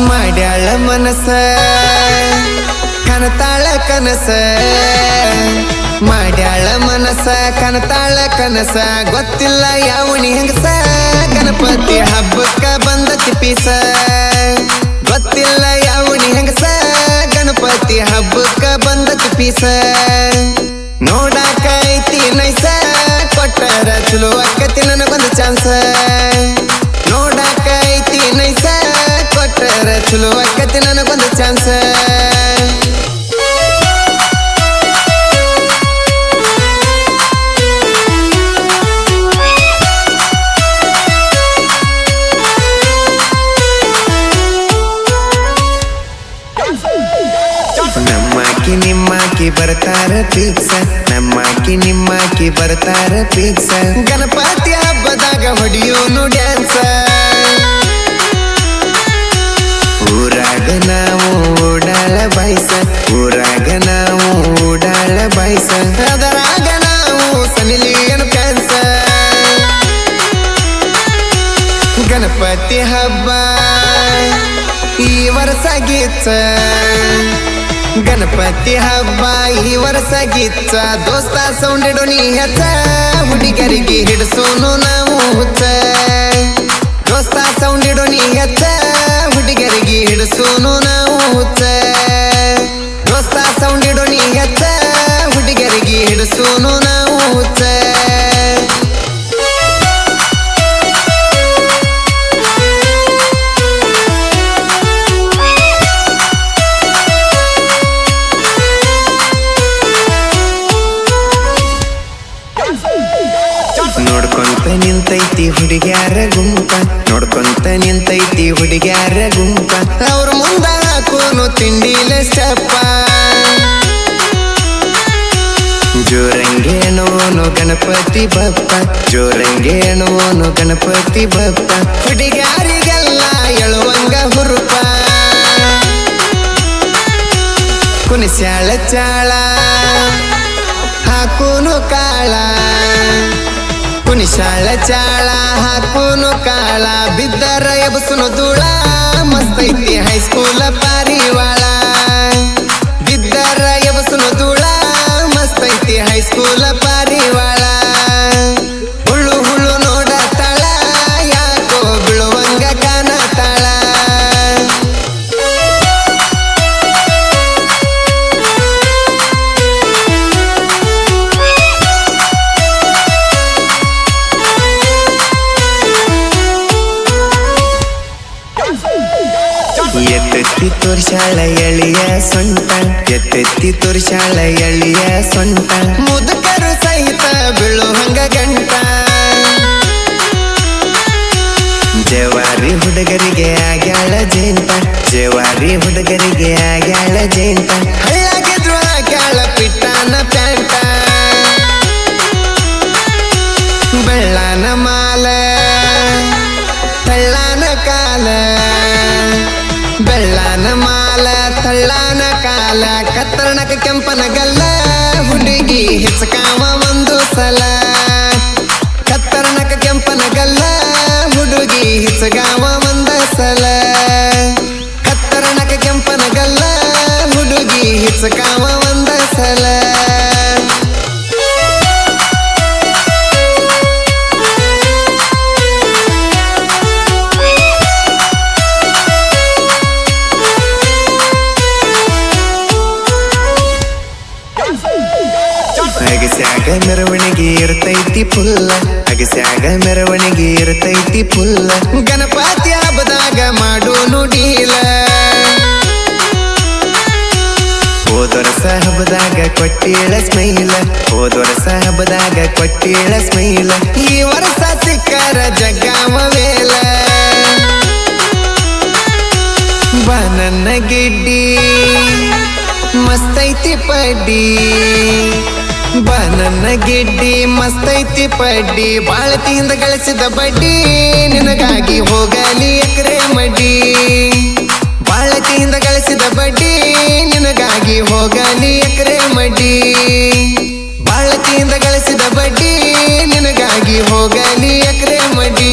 ಮಾಡ್ಯಾಳ ಮನಸ ಕನತಾಳ ಕನಸ ಮಾಡ್ಯಾಳ ಮನಸ ಕನತಾಳ ಕನಸ ಗೊತ್ತಿಲ್ಲ ಯಾವಣಿ ಹೆಂಗಸ ಗಣಪತಿ ಹಬ್ಬಕ್ಕ ಬಂದತಿ ಪೀಸ ಗೊತ್ತಿಲ್ಲ ಯಾವಣಿ ಹೆಂಗಸ ಗಣಪತಿ ಹಬ್ಬಕ್ಕ ಬಂದತಿ ಪೀಸ ನೋಡಾಕ ಐತಿ ನೈಸ ಕೊಟ್ಟರ ಚಲೋ ಅಕ್ಕತಿ ನನಗೊಂದು ಚಾನ್ಸ ನೋಡಾಕ ಐತಿ ನೈಸ ಕೊಟ್ಟರ ಚಲೋ ಅಕ್ಕತಿ ನನಗೊಂದು ಚಾನ್ಸ ನಮ್ಮಾಕಿ ನಿಮ್ಮಾಕಿ ಬರ್ತಾರ ಫಿಕ್ಸ ನಮ್ಮಾಕಿ ನಿಮ್ಮಾಕಿ ಬರ್ತಾರ ಫಿಕ್ಸ ಗಣಪತಿ ಹಬ್ಬದಾಗ ಹೊಡಿಯೋನು ಡ್ಯಾನ್ಸ ಊರಾಗ ನಾವು ಓಡಾಳ ಬಾಯ್ಸ ಊರಾಗ ನಾವು ಓಡಾಳ ಬಾಯ್ಸ ಅದರಾಗ ನಾವು ಸನಿಲಿಯನ್ ಫ್ಯಾನ್ಸ ಗಣಪತಿ ಹಬ್ಬ ಈ ವರ್ಷ ಗೀಚ ಗಣಪತಿ ಹಬ್ಬ ಈ ವರ್ಷ ಗಿಚ್ಚ ದೋಸ್ತ ಸೌಂಡ್ ಇಡೋನಿ ಹೆಚ್ಚ ಹುಡುಗರಿಗೆ ಹಿಡಿಸೋನು ನಾವು ಹುಚ್ಚ ದೋಸ್ತ ಸೌಂಡ್ ಇಡೋನಿ ಹೆಚ್ಚ ಹುಡುಗರಿಗೆ ಹಿಡಿಸೋನು ನಾವು ಹುಚ್ಚ ದೋಸ್ತ ಸೌಂಡ್ ಇಡೋನಿ ಹೆಚ್ಚ ಹುಡುಗರಿಗೆ ಹಿಡಿಸೋನು ನಾವು ಹುಚ್ಚ ನೋಡ್ಕೊಂತ ನಿಂತೈತಿ ಹುಡುಗ್ಯಾರ ಗುಂಪ ನೋಡ್ಕೊಂತ ನಿಂತೈತಿ ಹುಡುಗ್ಯಾರ ಗುಂಪ ಅವ್ರ ಮುಂದ ಹಾಕೋನು ತಿಂಡಿಲ ಸ್ಟೆಪ್ಪ ಜೋರಂಗೇಣೋನು ಗಣಪತಿ ಬಪ್ಪ ಜೋರಂಗೇಣೋನು ಗಣಪತಿ ಬಪ್ಪ ಹುಡುಗ್ಯಾರಿಗೆಲ್ಲ ಎಳುವಂಗ ಹುರುಪ ಕುಣಿಸ್ಯಾಳ ಚಾಳ ಹಾಕೋನು ಕಾಳ ಕುಣಿಸಾಳ ಚಾಳ ಹಾಕೋನು ಕಾಳ ಬಿದ್ದರ ಎಬಸುನು ಧೂಳ ಮಸ್ತೈತಿ ಹೈಸ್ಕೂಲ ಪಾರಿವಾಳ ಬಿದ್ದರ ಎಬಸುನು ಧೂಳ ಮಸ್ತೈತಿ ಹೈಸ್ಕೂಲ ಪಾರಿವಾಳ ಹುಳು ಹುಳು ನೋಡತಾಳ ಯಾಕೋ ಬೀಳುವಂಗ ಕಾಣತಾಳ ಎತ್ತೆತ್ತಿ ತೋರ್ಸಾಳ ಎಳಿಯ ಸೊಂಟ ಎತ್ತೆತ್ತಿ ತೋರ್ಸಾಳ ಎಳಿಯ ಸೊಂಟ ಮುದುಕರು ಸಹಿತ ಬೀಳು ಹಂಗ ಗಂಟ ಜವಾರಿ ಹುಡುಗರಿಗೆ ಆಗ್ಯಾಳ ಜೇಂಟ ಜವಾರಿ ಹುಡುಗರಿಗೆ ಆಗ್ಯಾಳ ಜೇಂಟ ಹಳ್ಳಾಗಿದ್ರು ಆಗ್ಯಾಳ ಪಿಟ್ಟಾನ ಪ್ಯಾಂಟ ಬೆಳ್ಳಾನ ಮಾಲ ತಳ್ಳಾನ ಕಾಲ ಬೆಳ್ಳಾನ ಮಾಲ ತಳ್ಳಾನ ಕಾಲ ಕತ್ತರ್ಣಕ ಕೆಂಪನ ಗಲ್ಲ ಹುಡುಗಿ ಹಿಚಕಾವ ಒಂದು ಸಲ ಕತ್ತರ್ಣಕ ಕೆಂಪನ ಗಲ್ಲ ಹುಡುಗಿ ಹಿಚಗಾವ ಒಂದ ಸಲ ಕತ್ತರ್ಣಕ ಕೆಂಪನ ಗಲ್ಲ ಹುಡುಗಿ ಹಿಚಕಾವ ಒಂದ ಸಲ ಅಗಸ್ಯಾಗ ಮೆರವಣಿಗೆ ಇರ್ತೈತಿ ಫುಲ್ಲ ಅಗಸ್ಯಾಗ ಮೆರವಣಿಗೆ ಇರ್ತೈತಿ ಫುಲ್ಲ ಗಣಪತಿ ಹಬ್ಬದಾಗ ಮಾಡೋನು ಡೀಲ ಹೋದೊರಸ ಹಬ್ಬದಾಗ ಕೊಟ್ಟೀಳ ಸ್ಮೈಲ ಹೋದೊರಸ ಹಬ್ಬದಾಗ ಕೊಟ್ಟೀಳ ಸ್ಮೈಲ ಈ ವರ್ಷ ಸಿಕ್ಕರ ಜಗ್ಗಾಮ ವೇಲ ಬಾ ನನ್ನ ಗಿಡ್ಡಿ ಮಸ್ತೈತಿ ಪಡ್ಡಿ ಬಾ ನನ್ನ ಗಿಡ್ಡಿ ಮಸ್ತೈತಿ ಪಡ್ಡಿ ಬಾಳತಿಯಿಂದ ಗಳಿಸಿದ ಬಡ್ಡಿ ನಿನಗಾಗಿ ಹೋಗಲಿ ಎಕರೆ ಮಡ್ಡಿ ಬಾಳತಿಯಿಂದ ಗಳಿಸಿದ ಬಡ್ಡಿ ನಿನಗಾಗಿ ಹೋಗಲಿ ಎಕರೆ ಮಡ್ಡಿ ಬಾಳತಿಯಿಂದ ಗಳಿಸಿದ ಬಡ್ಡಿ ನಿನಗಾಗಿ ಹೋಗಲಿ ಎಕರೆ ಮಡ್ಡಿ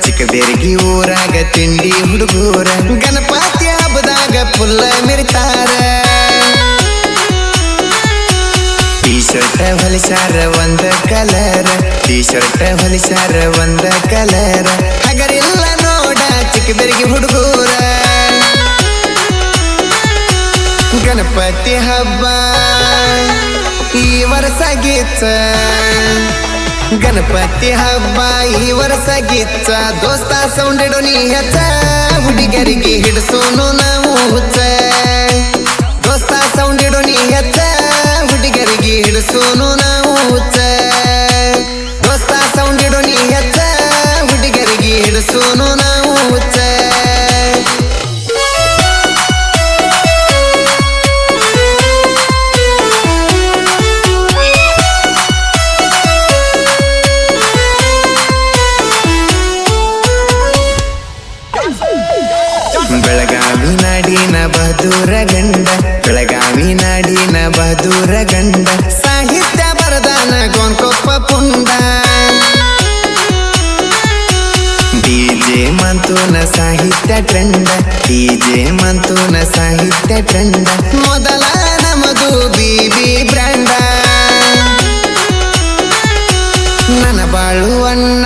ಚಿಕ್ಕಬೇರ್ಗಿ ಊರಾಗ ತಿಂಡಿ ಹುಡುಗೂರ ಗಣಪತಿ ಹಬ್ಬದಾಗ ಫುಲ್ಲ ಮೆರಿತಾರ ಟೀ ಶರ್ಟ್ ಹೊಲಿಸಾರ ಒಂದ ಕಲರ್ ಟೀ ಶರ್ಟ್ ಹೊಲಿಸಾರ ಒಂದ ಕಲರ್ ಹಗರಿಲ್ಲ ನೋಡ ಚಿಕ್ಕಬೇರ್ಗಿ ಹುಡುಗೂರ ಗಣಪತಿ ಹಬ್ಬ ಈ ವರ್ಷ ಗಿಚ್ಚ ಗಣಪತಿ ಹಬ್ಬ ಈ ವರ್ಷ ಗಿಚ್ಚ ದೋಸ್ತ ಸೌಂಡಿಡು ನೀ ಹೆಚ್ಚ ಹುಡುಗರಿಗೆ ಹಿಡಿಸೋನು ನಾವು ಹುಚ್ಚ ದೋಸ್ತ ಸೌಂಡಿಡು ನೀ ಹೆಚ್ಚ ಹುಡುಗರಿಗೆ ಹಿಡಿಸೋನು ನಾವು ಹುಚ್ಚ ದೋಸ್ತ ಸೌಂಡಿಡು ನೀ ಹೆಚ್ಚ ಹುಡುಗರಿಗೆ ಹಿಡಿಸೋನು ನಾವು ಹುಚ್ಚ ಬೆಳಗಾವಿ ನಾಡಿನ ಬಹದೂರ ಗಂಡ ಬೆಳಗಾವಿ ನಾಡಿನ ಬಹದೂರ ಗಂಡ ಸಾಹಿತ್ಯ ಬರದಾನ ಗೋನ್ಕೊಪ್ಪ ಪುಂಡ ಡಿಜೆ ಮಂತೂನ ಸಾಹಿತ್ಯ ಟ್ರೆಂಡ ಡಿಜೆ ಮಂತೂನ ಸಾಹಿತ್ಯ ಟ್ರೆಂಡ ಮೊದಲ ನಮದು ಬಿಬಿ ಬ್ರ್ಯಾಂಡ ನನ್ನ ಬಾಳು ಅಣ್ಣ